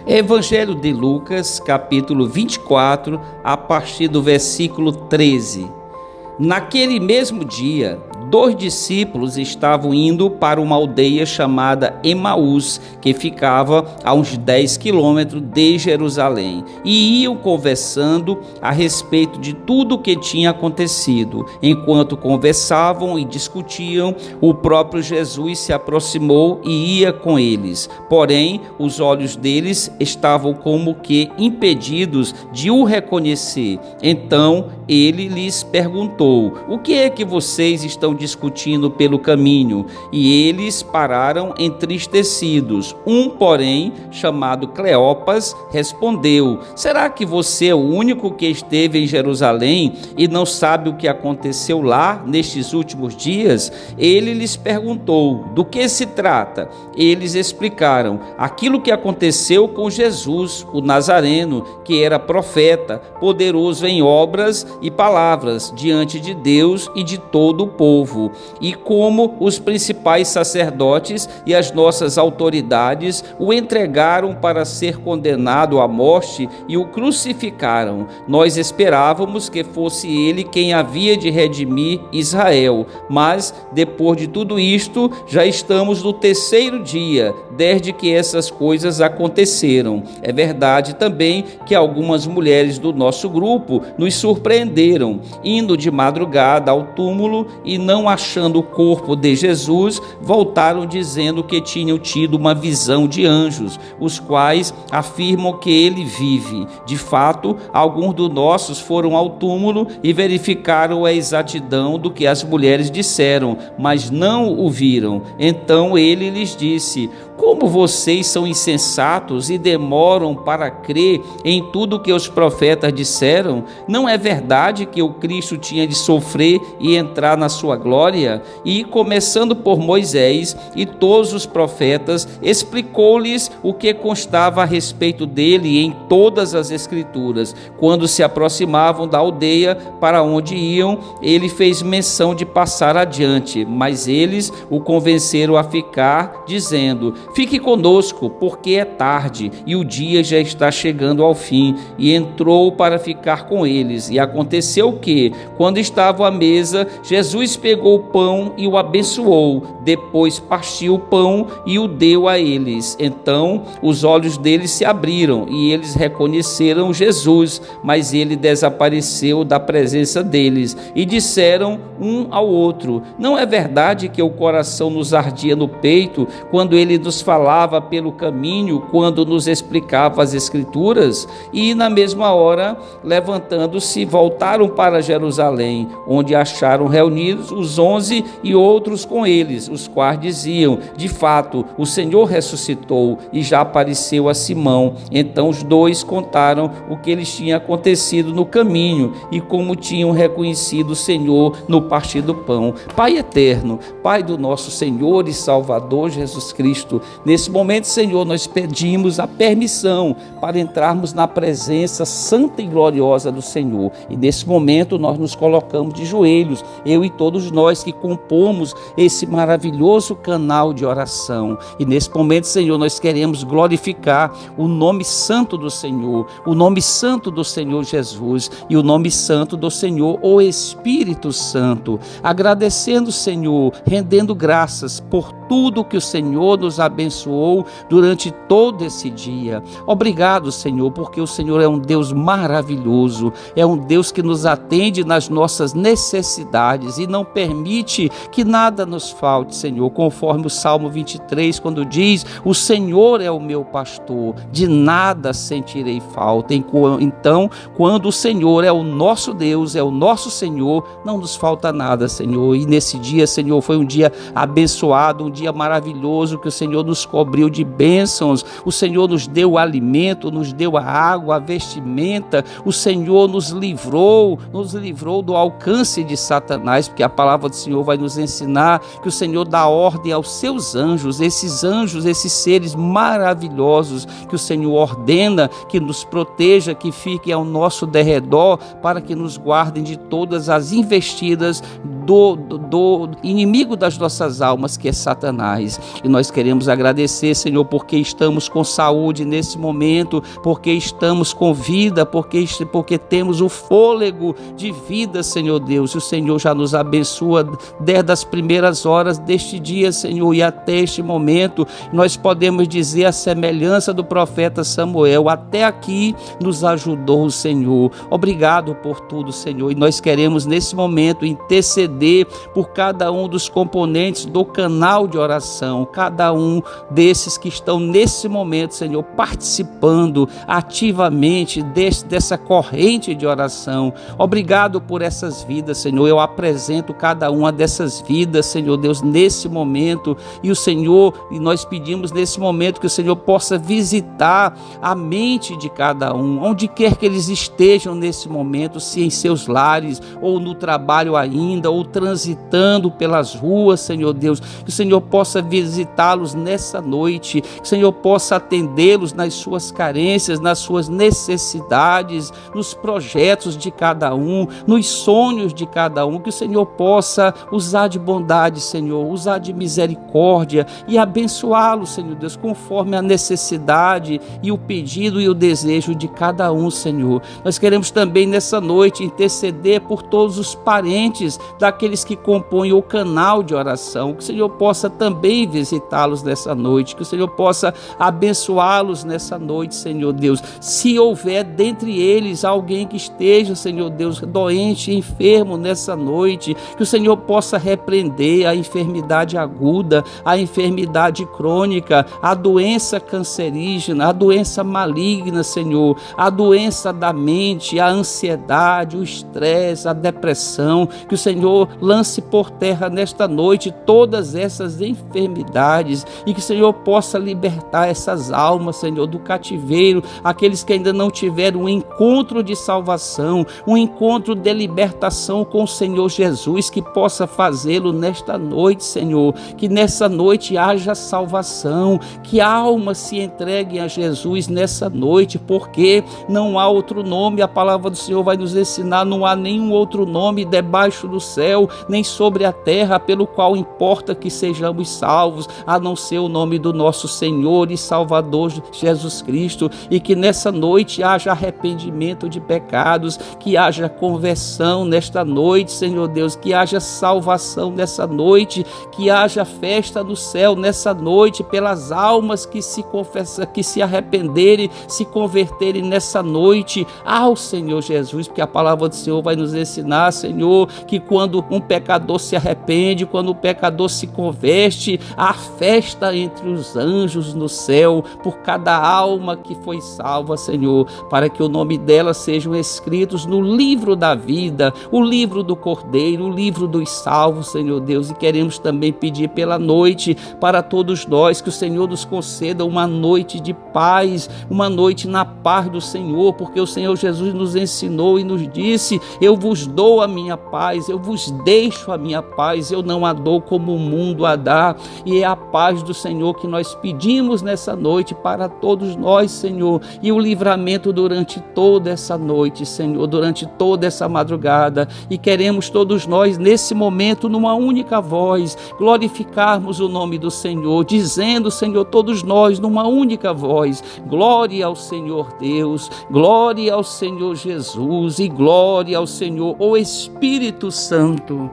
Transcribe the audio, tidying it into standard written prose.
Evangelho de Lucas, capítulo 24, a partir do versículo 13. Naquele mesmo dia, 2 discípulos estavam indo para uma aldeia chamada Emaús, que ficava a uns 10 quilômetros de Jerusalém, e iam conversando a respeito de tudo o que tinha acontecido. Enquanto conversavam e discutiam, o próprio Jesus se aproximou e ia com eles. Porém, os olhos deles estavam como que impedidos de o reconhecer. Então, ele lhes perguntou: o que é que vocês estão discutindo pelo caminho? E eles pararam entristecidos. Um, porém, chamado Cleopas, respondeu: será que você é o único que esteve em Jerusalém e não sabe o que aconteceu lá nestes últimos dias? Ele lhes perguntou: do que se trata? Eles explicaram aquilo que aconteceu com Jesus, o Nazareno, que era profeta, poderoso em obras e palavras diante de Deus e de todo o povo, e como os principais sacerdotes e as nossas autoridades o entregaram para ser condenado à morte e o crucificaram. Nós esperávamos que fosse ele quem havia de redimir Israel, mas depois de tudo isto, já estamos no 3º dia desde que essas coisas aconteceram. É verdade também que algumas mulheres do nosso grupo nos surpreenderam, indo de madrugada ao túmulo e, não achando o corpo de Jesus, voltaram dizendo que tinham tido uma visão de anjos, os quais afirmam que ele vive. De fato, alguns dos nossos foram ao túmulo e verificaram a exatidão do que as mulheres disseram, mas não o viram. Então ele lhes disse: como vocês são insensatos e demoram para crer em tudo que os profetas disseram? Não é verdade que o Cristo tinha de sofrer e entrar na sua glória? E, começando por Moisés e todos os profetas, explicou-lhes o que constava a respeito dele em todas as Escrituras. Quando se aproximavam da aldeia para onde iam, ele fez menção de passar adiante, mas eles o convenceram a ficar, dizendo: fique conosco, porque é tarde e o dia já está chegando ao fim. E entrou para ficar com eles. E aconteceu que, quando estavam à mesa, Jesus pegou o pão e o abençoou. Depois partiu o pão e o deu a eles. Então os olhos deles se abriram e eles reconheceram Jesus, mas ele desapareceu da presença deles. E disseram um ao outro: não é verdade que o coração nos ardia no peito quando ele nos falava pelo caminho, quando nos explicava as Escrituras? E na mesma hora, levantando-se, voltaram para Jerusalém, onde acharam reunidos os 11 e outros com eles, os quais diziam: de fato, o Senhor ressuscitou e já apareceu a Simão. Então os dois contaram o que lhes tinha acontecido no caminho e como tinham reconhecido o Senhor no partir do pão. Pai eterno, Pai do nosso Senhor e Salvador Jesus Cristo, nesse momento, Senhor, nós pedimos a permissão para entrarmos na presença santa e gloriosa do Senhor. E nesse momento nós nos colocamos de joelhos, eu e todos nós que compomos esse maravilhoso canal de oração. E nesse momento, Senhor, nós queremos glorificar o nome santo do Senhor, o nome santo do Senhor Jesus e o nome santo do Senhor, o Espírito Santo. Agradecendo, Senhor, rendendo graças por tudo que o Senhor nos abençoou durante todo esse dia. Obrigado, Senhor, porque o Senhor é um Deus maravilhoso, é um Deus que nos atende nas nossas necessidades e não permite que nada nos falte, Senhor, conforme o Salmo 23, quando diz: o Senhor é o meu pastor, de nada sentirei falta. Então, quando o Senhor é o nosso Deus, é o nosso Senhor, não nos falta nada, Senhor. E nesse dia, Senhor, foi um dia abençoado, um dia maravilhoso, que o Senhor nos cobriu de bênçãos, o Senhor nos deu o alimento, nos deu a água, a vestimenta, o Senhor nos livrou do alcance de Satanás, porque a palavra do Senhor vai nos ensinar que o Senhor dá ordem aos seus anjos, esses seres maravilhosos que o Senhor ordena que nos proteja, que fiquem ao nosso derredor, para que nos guardem de todas as investidas do inimigo das nossas almas, que é Satanás. Satanás. E nós queremos agradecer, Senhor, porque estamos com saúde nesse momento, porque estamos com vida, porque temos o fôlego de vida, Senhor Deus. E o Senhor já nos abençoa desde as primeiras horas deste dia, Senhor, e até este momento. Nós podemos dizer a semelhança do profeta Samuel: até aqui nos ajudou o Senhor. Obrigado por tudo, Senhor. E nós queremos nesse momento interceder por cada um dos componentes do canal de oração, cada um desses que estão nesse momento, Senhor, participando ativamente dessa corrente de oração. Obrigado por essas vidas, Senhor. Eu apresento cada uma dessas vidas, Senhor Deus, nesse momento. E nós pedimos nesse momento que o Senhor possa visitar a mente de cada um, onde quer que eles estejam nesse momento, se em seus lares, ou no trabalho ainda, ou transitando pelas ruas, Senhor Deus. Que o Senhor possa visitá-los nessa noite, que o Senhor possa atendê-los nas suas carências, nas suas necessidades, nos projetos de cada um, nos sonhos de cada um. Que o Senhor possa usar de bondade, Senhor, usar de misericórdia e abençoá-los, Senhor Deus, conforme a necessidade e o pedido e o desejo de cada um, Senhor. Nós queremos também nessa noite interceder por todos os parentes daqueles que compõem o canal de oração. Que o Senhor possa também visitá-los nessa noite, que o Senhor possa abençoá-los nessa noite, Senhor Deus. Se houver dentre eles alguém que esteja, Senhor Deus, doente, enfermo nessa noite, que o Senhor possa repreender a enfermidade aguda, a enfermidade crônica, a doença cancerígena, a doença maligna, Senhor, a doença da mente, a ansiedade, o estresse, a depressão. Que o Senhor lance por terra nesta noite todas essas enfermidades e que o Senhor possa libertar essas almas, Senhor, do cativeiro, aqueles que ainda não tiveram um encontro de salvação, um encontro de libertação com o Senhor Jesus, que possa fazê-lo nesta noite, Senhor. Que nessa noite haja salvação, que almas se entreguem a Jesus nessa noite, porque não há outro nome, a palavra do Senhor vai nos ensinar, não há nenhum outro nome debaixo do céu, nem sobre a terra, pelo qual importa que sejamos salvos, a não ser o nome do nosso Senhor e Salvador Jesus Cristo. E que nessa noite haja arrependimento de pecados, que haja conversão nesta noite, Senhor Deus, que haja salvação nessa noite, que haja festa no céu nessa noite pelas almas que se confessam, que se arrependerem, se converterem nessa noite ao Senhor Jesus, porque a palavra do Senhor vai nos ensinar, Senhor, que quando um pecador se arrepende, quando o pecador se converte, há festa entre os anjos no céu por cada alma que foi salva, Senhor, para que o nome delas sejam escritos no livro da vida, o livro do Cordeiro, o livro dos salvos, Senhor Deus. E queremos também pedir pela noite para todos nós, que o Senhor nos conceda uma noite de paz, uma noite na paz do Senhor, porque o Senhor Jesus nos ensinou e nos disse: eu vos dou a minha paz, eu vos deixo a minha paz, eu não a dou como o mundo a dá. E é a paz do Senhor que nós pedimos nessa noite para todos nós, Senhor, e o livramento durante toda essa noite, Senhor, durante toda essa madrugada. E queremos todos nós nesse momento, numa única voz, glorificarmos o nome do Senhor, dizendo, Senhor, todos nós numa única voz: glória ao Senhor Deus, glória ao Senhor Jesus e glória ao Senhor o Espírito Santo.